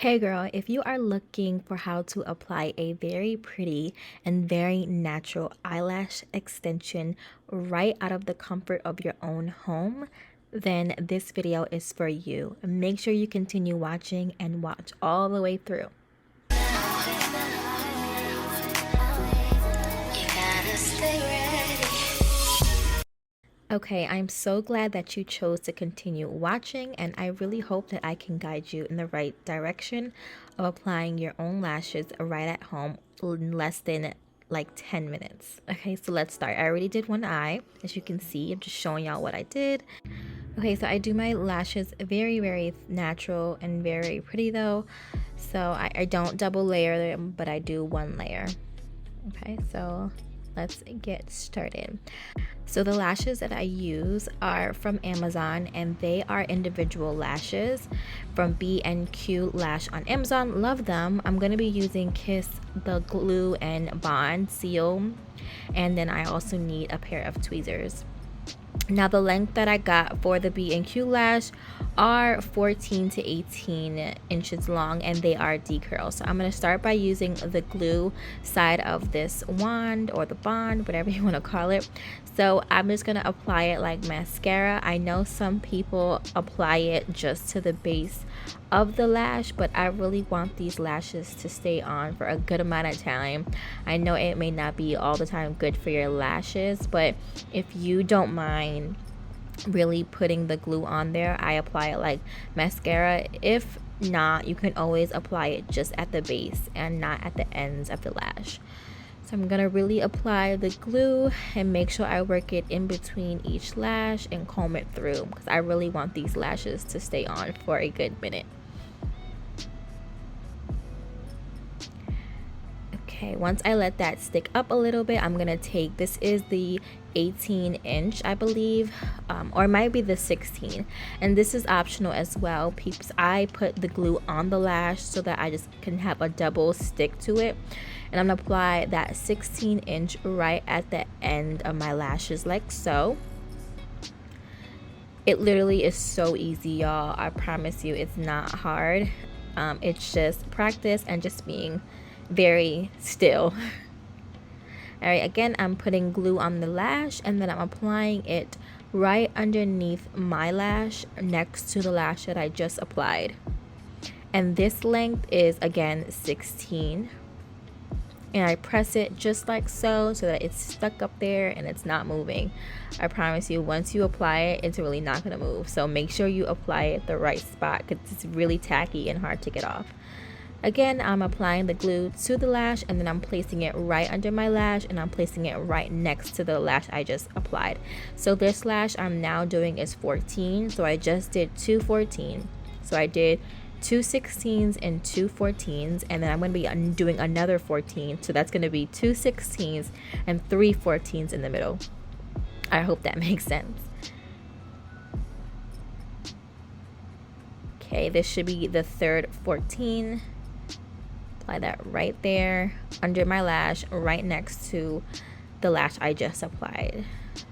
Hey girl, if you are looking for how to apply a very pretty and very natural eyelash extension right out of the comfort of your own home, then this video is for you. Make sure you continue watching and watch all the way through. Okay, I'm so glad that you chose to continue watching, and I really hope that I can guide you in the right direction of applying your own lashes right at home in less than like 10 minutes. Okay, so let's start. I already did one eye. As you can see, I'm just showing y'all what I did. Okay, so I do my lashes very natural and very pretty though. So I don't double layer them, but I do one layer. Okay, so let's get started. So the lashes that I use are from Amazon, and they are individual lashes from B&Q Lash on Amazon. Love them. I'm going to be using Kiss, the glue and bond seal, and then I also need a pair of tweezers. Now the length that I got for the B&Q lash are 14 to 18 inches long, and they are decurl. So I'm going to start by using the glue side of this wand, or the bond, whatever you want to call it. So I'm just going to apply it like mascara. I know some people apply it just to the base of the lash, but I really want these lashes to stay on for a good amount of time. I know it may not be all the time good for your lashes, but if you don't mind really putting the glue on there, I apply it like mascara. If not, you can always apply it just at the base and not at the ends of the lash. So I'm gonna really apply the glue and make sure I work it in between each lash and comb it through, because I really want these lashes to stay on for a good minute. Okay, once I let that stick up a little bit, I'm gonna take, this is the 18-inch, I believe, or it might be the 16, and this is optional as well, peeps. I put the glue on the lash so that I just can have a double stick to it, and I'm gonna apply that 16-inch right at the end of my lashes, like so. It literally is so easy, y'all. I promise you, it's not hard. It's just practice and just being very still. All right, again, I'm putting glue on the lash, and then I'm applying it right underneath my lash next to the lash that I just applied. And this length is, again, 16. And I press it just like so that it's stuck up there and it's not moving. I promise you, once you apply it, it's really not going to move. So make sure you apply it the right spot, because it's really tacky and hard to get off. Again, I'm applying the glue to the lash, and then I'm placing it right under my lash, and I'm placing it right next to the lash I just applied. So this lash I'm now doing is 14, so I just did 2 14. So I did 2 16s and 2 14s, and then I'm going to be doing another 14, so that's going to be 2 16s and 3 14s in the middle. I hope that makes sense. Okay, this should be the third 14. Apply that right there under my lash, right next to the lash I just applied.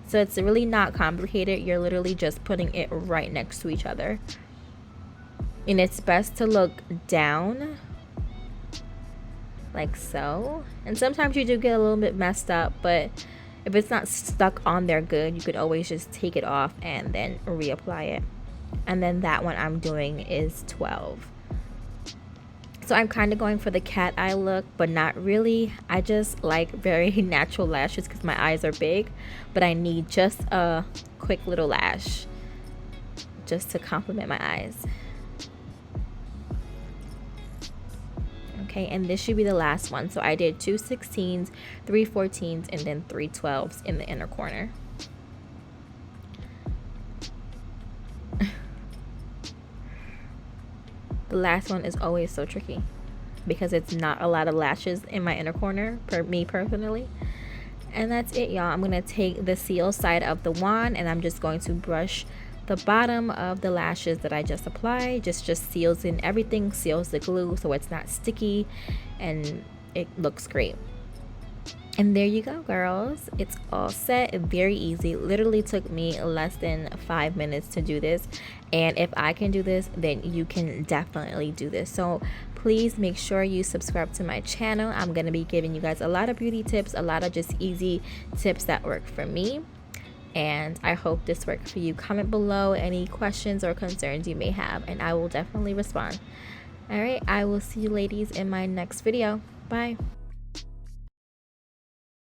So it's really not complicated. You're literally just putting it right next to each other. And it's best to look down like so. And sometimes you do get a little bit messed up, but if it's not stuck on there good, you could always just take it off and then reapply it. And then that one I'm doing is 12. So I'm kind of going for the cat eye look, but not really. I just like very natural lashes because my eyes are big, but I need just a quick little lash just to complement my eyes. Okay, and this should be the last one. So I did 2 16s, 3 14s, and then 3 12s in the inner corner. The last one is always so tricky because it's not a lot of lashes in my inner corner, for me personally. And that's it, y'all. I'm gonna take the seal side of the wand, and I'm just going to brush the bottom of the lashes that I just applied. Just seals in everything, seals the glue so it's not sticky, and it looks great. And there you go, girls. It's all set. Very easy. Literally took me less than 5 minutes to do this. And if I can do this, then you can definitely do this. So please make sure you subscribe to my channel. I'm going to be giving you guys a lot of beauty tips, a lot of just easy tips that work for me. And I hope this worked for you. Comment below any questions or concerns you may have, and I will definitely respond. All right, I will see you ladies in my next video. Bye.